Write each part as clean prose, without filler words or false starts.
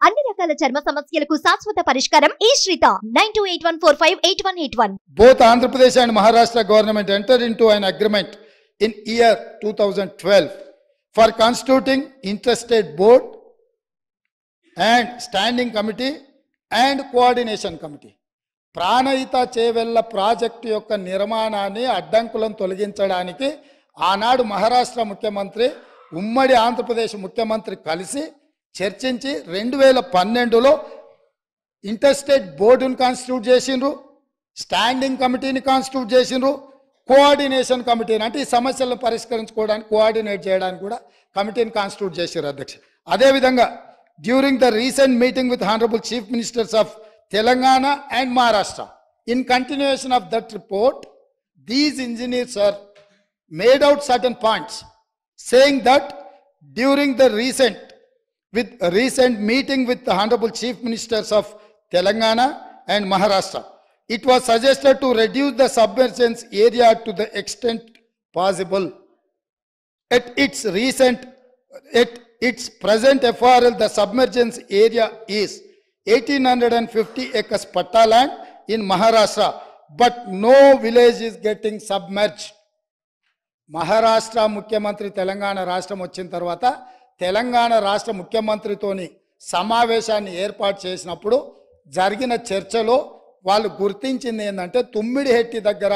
అన్ని రకాల చర్మ సమస్యలకు శాశ్వత పరిష్కారం ఈ శ్రీత 9281458181. Both Andhra Pradesh and Maharashtra government entered into an agreement in year 2012 for constituting interstate board and standing committee and coordination committee. Pranahita Chevella project యొక్క నిర్మాణాన్ని అడ్డంకులను తొలగించడానికి ఆనాడు మహారాష్ట్ర ముఖ్యమంత్రి ఉమ్మడి ఆంధ్రప్రదేశ్ ముఖ్యమంత్రి కలిసి చర్చించి 2012లో ఇంటర్స్టేట్ బోర్డును కాన్స్టిట్యూట్ చేసిండ్రు, స్టాండింగ్ కమిటీని కాన్స్టిట్యూట్ చేసిండ్రు, కోఆర్డినేషన్ కమిటీని అంటే ఈ సమస్యలను పరిష్కరించుకోవడానికి కోఆర్డినేట్ చేయడానికి కూడా కమిటీని కాన్స్టిట్యూట్ చేశారు అధ్యక్ష. అదేవిధంగా during the recent meeting with honourable chief ministers of Telangana and Maharashtra. In continuation of that report, these engineers are made out certain points, saying that during the recent meeting with the Honorable Chief Ministers of Telangana and Maharashtra, it was suggested to reduce the submergence area to the extent possible. At its present FRL, the submergence area is 1850 acres patta land in Maharashtra, but no village is getting submerged. Maharashtra ముఖ్యమంత్రి తెలంగాణ రాష్ట్రం వచ్చిన తర్వాత తెలంగాణ రాష్ట్ర ముఖ్యమంత్రితోని సమావేశాన్ని ఏర్పాటు చేసినప్పుడు జరిగిన చర్చలో వాళ్ళు గుర్తించింది ఏంటంటే తుమ్మిడిహెట్టి దగ్గర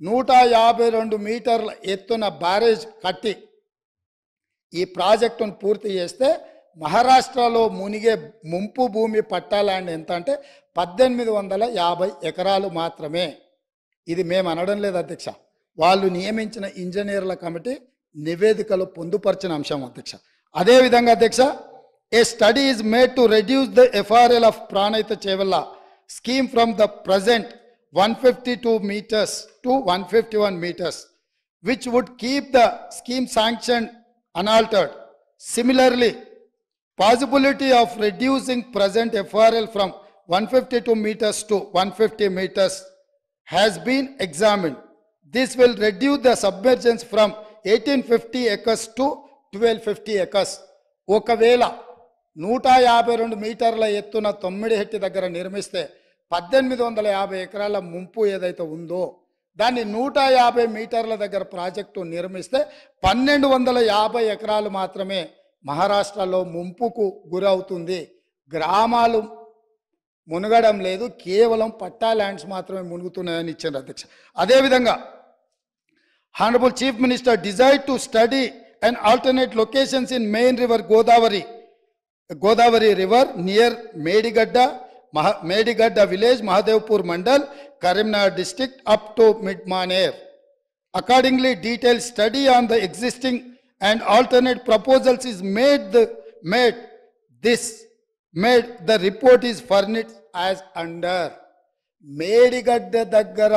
152 మీటర్ల ఎత్తున బ్యారేజ్ కట్టి ఈ ప్రాజెక్టును పూర్తి చేస్తే మహారాష్ట్రలో మునిగే ముంపు భూమి పట్టా ల్యాండ్ ఎంత అంటే 1850 ఎకరాలు మాత్రమే. ఇది మేము అనడం లేదు అధ్యక్ష, వాళ్ళు నియమించిన ఇంజనీర్ల కమిటీ నివేదికలో పొందుపరిచిన అంశం అధ్యక్ష. అదేవిధంగా అధ్యక్ష, a study is made to reduce the FRL of Pranahita Chevella scheme from the present 152 meters to 151 meters, which would keep the scheme sanction unaltered. Similarly, possibility of reducing present FRL from 152 meters to 150 meters has been examined. This will reduce the submergence from 1850 acres to 1250 acres. ఒకవేళ 152 మీటర్ల ఎత్తున తొమ్మిడిహెట్టి దగ్గర నిర్మిస్తే 1850 ఎకరాల ముంపు ఏదైతే ఉందో దాన్ని 150 మీటర్ల దగ్గర ప్రాజెక్టు నిర్మిస్తే 1250 ఎకరాలు మాత్రమే మహారాష్ట్రలో ముంపుకు గురవుతుంది. గ్రామాలు మునగడం లేదు, కేవలం పట్టా ల్యాండ్స్ మాత్రమే మునుగుతున్నాయని ఇచ్చారు అధ్యక్ష. అదేవిధంగా honourable chief minister desired to study and alternate locations in main river Godavari river near Medigadda village, Mahadevpur mandal, Karimnagar district up to Mid Manair. Accordingly, detailed study on the existing and alternate proposals is made. The report is furnished as under. Medigadda దగ్గర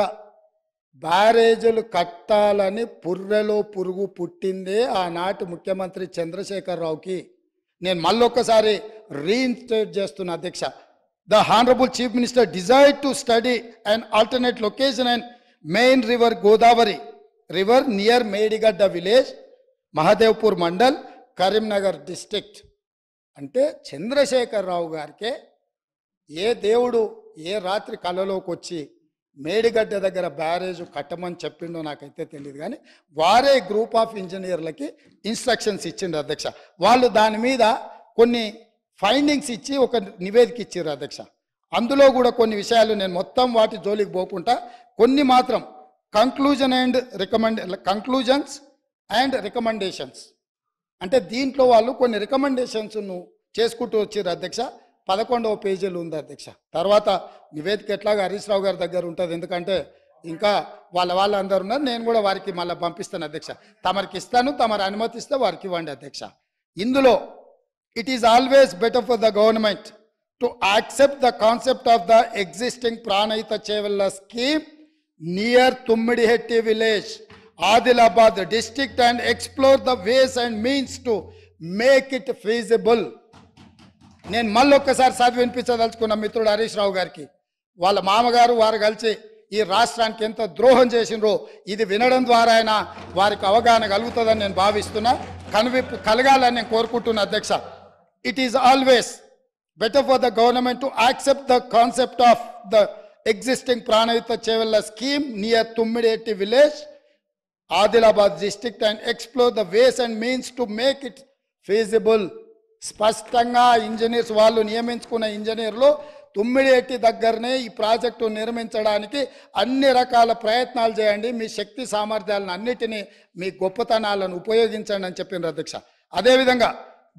బ్యారేజీలు కట్టాలని పుర్రెలో పురుగు పుట్టిందే ఆనాటి ముఖ్యమంత్రి చంద్రశేఖరరావుకి. నేను మళ్ళొక్కసారి reinstate చేస్తున్నా అధ్యక్ష. The Honorable Chief Minister desired to study an alternate location and main river Godavari river near Medigadda village, Mahadevpur Mandal, Karimnagar district. అంటే చంద్రశేఖరరావు గారికి ఏ దేవుడు ఏ రాత్రి కళలోకి వచ్చి మేడిగడ్డ దగ్గర బ్యారేజ్ కట్టమని చెప్పిండో నాకైతే తెలియదు, కానీ వారే గ్రూప్ ఆఫ్ ఇంజనీర్లకి ఇన్స్ట్రక్షన్స్ ఇచ్చిండు అధ్యక్ష. వాళ్ళు దాని మీద కొన్ని ఫైండింగ్స్ ఇచ్చి ఒక నివేదిక ఇచ్చారు అధ్యక్ష. అందులో కూడా కొన్ని విషయాలు నేను మొత్తం వాటి జోలికి పోకుండా కొన్ని మాత్రం కంక్లూజన్స్ అండ్ రికమెండేషన్స్ అంటే దీంట్లో వాళ్ళు కొన్ని రికమెండేషన్స్ను చేసుకుంటూ వచ్చారు అధ్యక్ష. 11వ పేజీలు ఉంది అధ్యక్ష. తర్వాత నివేదిక ఎట్లాగా హరీష్ రావు గారి దగ్గర ఉంటుంది, ఎందుకంటే ఇంకా వాళ్ళందరూ ఉన్నారు, నేను కూడా వారికి మళ్ళీ పంపిస్తాను అధ్యక్ష. తమరికి ఇస్తాను, తమరు అనుమతిస్తే వారికి ఇవ్వండి అధ్యక్ష. ఇందులో it is always better for the government to accept the concept of the existing Pranahita Chevella scheme near Tummidihetti village, Adilabad district, and explore the ways and means to make it feasible. నేను మళ్ళొక్కసారి చదివి వినిపించదలుచుకున్న మిత్రుడు హరీష్ రావు గారికి, వాళ్ళ మామగారు వారు కలిసి ఈ రాష్ట్రానికి ఎంత ద్రోహం చేసినరో ఇది వినడం ద్వారా అయినా వారికి అవగాహన కలుగుతుందని నేను భావిస్తున్నా, కనువిప్పు కలగాలని నేను కోరుకుంటున్నా అధ్యక్ష. It is always better for the government to accept the concept of the existing Pranavita Chevella scheme near Tummideti village, Adilabad district, and explore the ways and means to make it feasible. స్పష్టంగా engineers వాళ్ళు నియమించుకున్న ఇంజనీర్లు తుమ్మిడిఎట్టి దగ్గరనే ఈ project నిర్మించడానికి అన్ని రకాల ప్రయత్నాలు చేయండి, మీ శక్తి సామర్థ్యాలను అన్నిటినీ మీ గొప్పతనాలను ఉపయోగించండి అని చెప్పిండ్రు అధ్యక్ష. అదేవిధంగా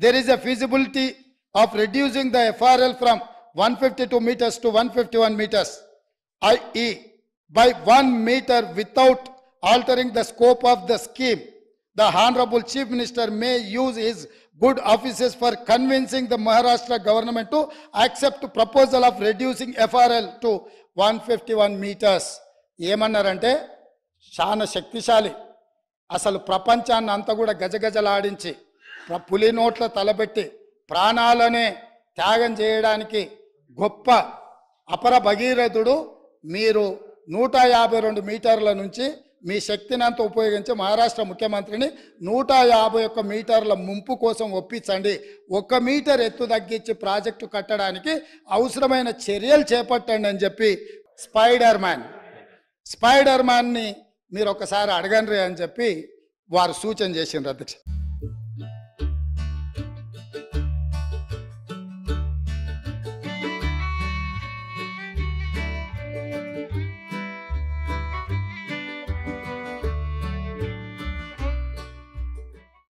there is a feasibility of reducing the FRL from 152 meters to 151 meters, i.e. by 1 meter without altering the scope of the scheme. The Honorable Chief Minister may use his good offices for convincing the Maharashtra government to accept proposal of reducing FRL to 151 meters. ఏమన్నారంటే చాలా శక్తిశాలి, అసలు ప్రపంచాన్ని అంతా కూడా గజగజలాడించి పులి నోట్ల తలబెట్టి ప్రాణాలనే త్యాగం చేయడానికి గొప్ప అపర భగీరథుడు. మీరు 152 మీటర్ల నుంచి మీ శక్తిని అంతా ఉపయోగించి మహారాష్ట్ర ముఖ్యమంత్రిని 151 మీటర్ల ముంపు కోసం ఒప్పించండి, 1 మీటర్ ఎత్తు తగ్గించి ప్రాజెక్టు కట్టడానికి అవసరమైన చర్యలు చేపట్టండి అని చెప్పి స్పైడర్ మ్యాన్ని మీరు ఒకసారి అడగండి అని చెప్పి వారు సూచన చేసిండ్రు అధ్యక్ష.